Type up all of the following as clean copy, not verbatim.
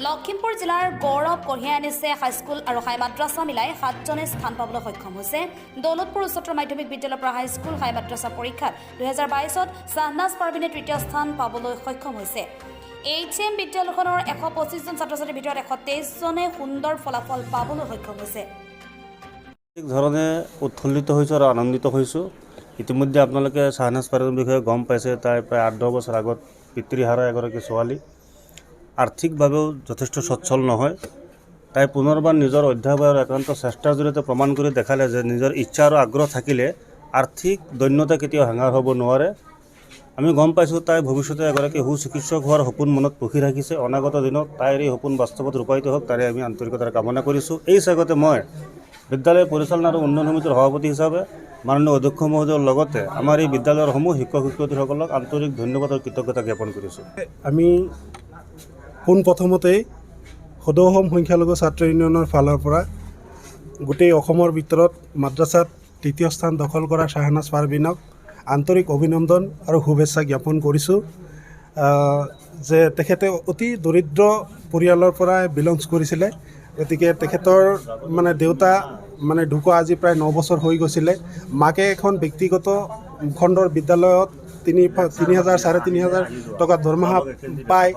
লখিমপুৰ জিলাৰ গৌৰৱ কঢ়িয়াই আনিছে হাইস্কুল আৰু হাই মাদ্ৰাছা মিলাই 7জনে স্থান পাবলৈ সক্ষম হৈছে। দৌলতপুৰ উচ্চতৰ মাধ্যমিক বিদ্যালয়ৰ পৰা হাইস্কুল হাই মাদ্ৰাছা পৰীক্ষাত 2022ত শাহনাজ পাৰভিনে তৃতীয় স্থান পাবলৈ সক্ষম হৈছে। HM বিদ্যালয়খনৰ 125জন ছাত্ৰ-ছাত্ৰীৰ ভিতৰত 123জনে সুন্দৰ ফলাফল পাবলৈ সক্ষম হৈছে। এক ধৰণে উৎফুল্লিত হৈছোঁ আৰু আনন্দিত হৈছোঁ। ইতিমধ্যে আপোনালোকে শাহনাজ পাৰভিনৰ বিষয়ে গম পাইছে। তাই প্ৰায় 8-10 বছৰ আগত পিতৃহাৰা এগৰাকী ছোৱালী, আৰ্থিকভাৱেও যথেষ্ট সচ্ছল নহয়। তাই পুনৰবাৰ নিজৰ অধ্যাপক আৰু একান্ত চেষ্টাৰ জৰিয়তে প্ৰমাণ কৰি দেখালে যে নিজৰ ইচ্ছা আৰু আগ্ৰহ থাকিলে আৰ্থিক দৈন্যতা কেতিয়াও হেঙাৰ হ'ব নোৱাৰে। আমি গম পাইছোঁ তাই ভৱিষ্যতে এগৰাকী সুচিকিৎসক হোৱাৰ সপোন মনত পুহি ৰাখিছে। অনাগত দিনত তাইৰ এই সপোন বাস্তৱত ৰূপায়িত হওক, তাৰে আমি আন্তৰিকতাৰে কামনা কৰিছোঁ। এই স্বাগতে মই বিদ্যালয় পৰিচালনা আৰু উন্নয়ন সমিতিৰ সভাপতি হিচাপে মাননীয় অধ্যক্ষ মহোদয়ৰ লগতে আমাৰ এই বিদ্যালয়ৰসমূহ শিক্ষক শিক্ষয়িত্ৰীসকলক আন্তৰিক ধন্যবাদ আৰু কৃতজ্ঞতা জ্ঞাপন কৰিছোঁ। আমি পোনপ্ৰথমতেই সদৌ অসম সংখ্যালঘু ছাত্ৰ ইউনিয়নৰ ফালৰ পৰা গোটেই অসমৰ ভিতৰত মাদ্ৰাছাত তৃতীয় স্থান দখল কৰা শাহনাজ পাৰভিনক আন্তৰিক অভিনন্দন আৰু শুভেচ্ছা জ্ঞাপন কৰিছোঁ। যে তেখেতে অতি দৰিদ্ৰ পৰিয়ালৰ পৰা বিলংছ কৰিছিলে, গতিকে তেখেতৰ দেউতা ঢুকুৱা আজি প্ৰায় 9 বছৰ হৈ গৈছিলে। মাকে এখন ব্যক্তিগত খণ্ডৰ বিদ্যালয়ত 3,000-3,500 টকা দৰমহা পাই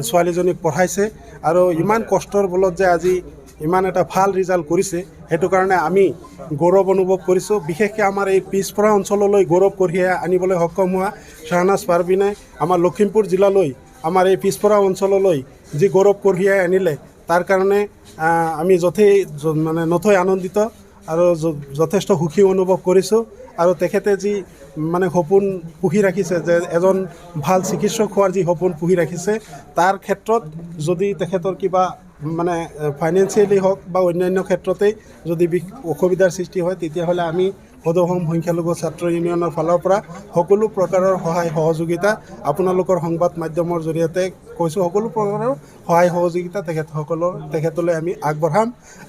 ছোৱালীজনীক পঢ়াইছে আৰু ইমান কষ্টৰ বলত যে আজি ইমান এটা ভাল ৰিজাল্ট কৰিছে, সেইটো কাৰণে আমি গৌৰৱ অনুভৱ কৰিছোঁ। বিশেষকৈ আমাৰ এই পিছপৰা অঞ্চললৈ গৌৰৱ কঢ়িয়াই আনিবলৈ সক্ষম হোৱা শাহনাজ পাৰভিনে আমাৰ লখিমপুৰ জিলালৈ, আমাৰ এই পিছপৰা অঞ্চললৈ যি গৌৰৱ কঢ়িয়াই আনিলে, তাৰ কাৰণে আমি নথৈ আনন্দিত আৰু যথেষ্ট সুখী অনুভৱ কৰিছোঁ। আৰু তেখেতে যি সপোন পুহি ৰাখিছে, যে এজন ভাল চিকিৎসক হোৱাৰ যি সপোন পুহি ৰাখিছে, তাৰ ক্ষেত্ৰত যদি তেখেতৰ কিবা ফাইনেন্সিয়েলি হওক বা অন্যান্য ক্ষেত্ৰতেই যদি অসুবিধাৰ সৃষ্টি হয়, তেতিয়াহ'লে আমি সদৌ অসম সংখ্যালঘু ছাত্ৰ ইউনিয়নৰ ফালৰ পৰা সকলো প্ৰকাৰৰ সহায় সহযোগিতা, আপোনালোকৰ সংবাদ মাধ্যমৰ জৰিয়তে কৈছোঁ, সকলো প্ৰকাৰৰ সহায় সহযোগিতা তেখেতলৈ আমি আগবঢ়াম।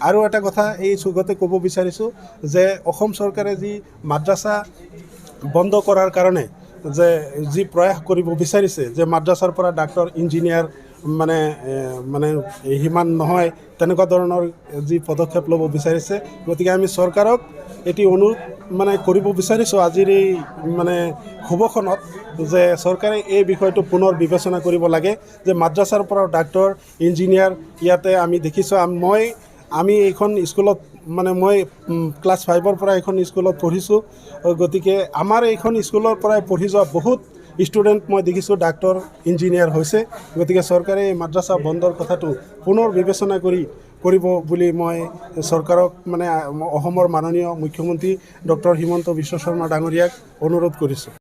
আৰু এটা কথা এই চুগতে ক'ব বিচাৰিছোঁ যে অসম চৰকাৰে যি মাদ্ৰাছা বন্ধ কৰাৰ কাৰণে যে যি প্ৰয়াস কৰিব বিচাৰিছে, যে মাদ্ৰাছাৰ পৰা ডাক্তৰ ইঞ্জিনিয়াৰ সিমান নহয়, তেনেকুৱা ধৰণৰ যি পদক্ষেপ ল'ব বিচাৰিছে, গতিকে আমি চৰকাৰক এটি অনুৰোধ কৰিব বিচাৰিছোঁ আজিৰ এই শুভখনত, যে চৰকাৰে এই বিষয়টো পুনৰ বিবেচনা কৰিব লাগে, যে মাদ্ৰাছাৰ পৰা ডাক্তৰ ইঞ্জিনিয়াৰ ইয়াতে আমি দেখিছোঁ। আমি এইখন স্কুলত মই ক্লাছ 5ৰ পৰা এইখন স্কুলত পঢ়িছোঁ, গতিকে আমাৰ এইখন স্কুলৰ পৰাই পঢ়ি যোৱা বহুত ষ্টুডেণ্ট মই দেখিছোঁ ডাক্তৰ ইঞ্জিনিয়াৰ হৈছে। গতিকে চৰকাৰে এই মাদ্ৰাছা বন্ধৰ কথাটো পুনৰ বিবেচনা কৰিব বুলি মই চৰকাৰক অসমৰ মাননীয় মুখ্যমন্ত্ৰী ডক্টৰ হিমন্ত বিশ্ব শৰ্মা ডাঙৰীয়াক অনুৰোধ কৰিছোঁ।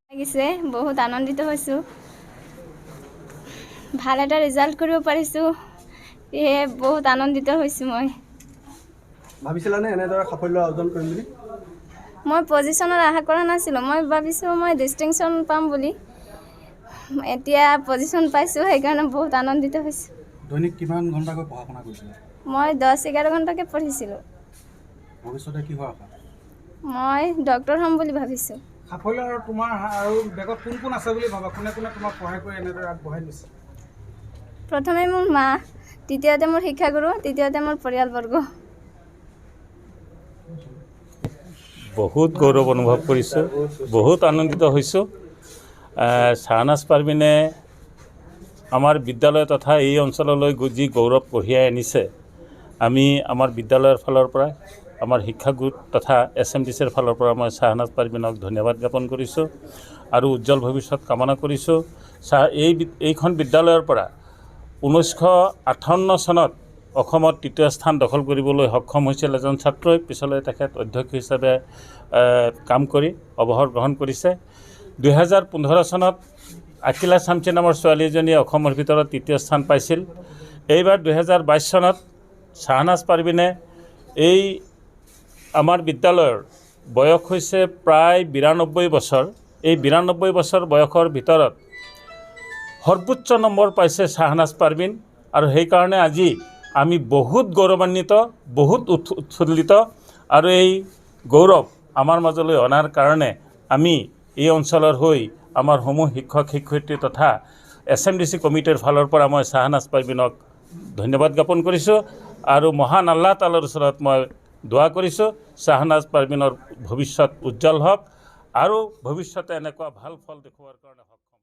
বহুত আনন্দিত হৈছোঁ, ভাল এটা ৰিজাল্ট কৰিব পাৰিছোঁ, সেয়ে বহুত আনন্দিত হৈছোঁ। ভাবিছিলানে এনেদৰে সাফল্য অৰ্জন কৰিম বুলি? মই পজিশ্যনত আশা কৰা নাছিলোঁ। মই ভাবিছোঁ মই ডিষ্টিংশ্যন পাম বুলি, এতিয়া পজিশ্যন পাইছোঁ, সেইকাৰণে বহুত আনন্দিত হৈছোঁ। দৈনিক কিমান ঘণ্টাকৈ পঢ়া শুনা কৰিছিলে? মই 10-11 ঘণ্টাকৈ পঢ়িছিলোঁ। ভৱিষ্যতে কি হোৱাৰ আশা? মই ডক্টৰ হ'ম বুলি ভাবিছোঁ। সাফল্য আৰু তোমাৰ আৰু বেগত কোন আছে বুলি ভাবা? কোনে তোমাক সহায় কৰি এনেদৰে আগবঢ়াই নিছে? প্ৰথমে মোৰ মা, দ্বিতীয়তে মোৰ শিক্ষাগুৰু, তৃতীয়তে মোৰ পৰিয়ালবৰ্গ। বহুত গৌৰৱ অনুভৱ কৰিছোঁ, বহুত আনন্দিত হৈছোঁ। শাহনাজ পাৰভিনে আমাৰ বিদ্যালয় তথা এই অঞ্চললৈ যি গৌৰৱ কঢ়িয়াই আনিছে, আমি আমাৰ বিদ্যালয়ৰ ফালৰ পৰা, আমাৰ শিক্ষাগুৰু তথা SMDCৰ ফালৰ পৰা মই শাহনাজ পাৰভিনক ধন্যবাদ জ্ঞাপন কৰিছোঁ আৰু উজ্জ্বল ভৱিষ্যত কামনা কৰিছোঁ। এইখন বিদ্যালয়ৰ পৰা 1958 চনত অসমত তৃতীয় স্থান দখল কৰিবলৈ সক্ষম হৈছিল এজন ছাত্ৰই। পিছলৈ তেখেত অধ্যক্ষ হিচাপে কাম কৰি অৱসৰ গ্ৰহণ কৰিছে। 2015 চনত আকিলা চামচি নামৰ ছোৱালী এজনীয়ে অসমৰ ভিতৰত তৃতীয় স্থান পাইছিল। এইবাৰ 2022 চনত শাহনাজ পাৰভিনে, এই আমাৰ বিদ্যালয়ৰ বয়স হৈছে প্ৰায় 92 বছৰ, এই 92 বছৰ বয়সৰ ভিতৰত সৰ্বোচ্চ নম্বৰ পাইছে শাহনাজ পাৰভিন। আৰু সেইকাৰণে আজি আমি বহুত গৌৰৱান্বিত, বহুত উৎফুল্লিত, আৰু এই গৌৰৱ আমাৰ মাজলৈ অনাৰ কাৰণে আমি এই অঞ্চলৰ হৈ আমাৰ সমূহ শিক্ষক শিক্ষয়িত্ৰী তথা SMDC কমিটিৰ ফালৰ পৰা মই শাহনাজ পাৰভিনক ধন্যবাদ জ্ঞাপন কৰিছোঁ আৰু মহান আল্লাহ তালাৰ ওচৰত মই দোৱা কৰিছোঁ শ্বাহনাজ পাৰভিনৰ ভৱিষ্যত উজ্জ্বল হওক আৰু ভৱিষ্যতে এনেকুৱা ভাল ফল দেখুওৱাৰ কাৰণে সক্ষম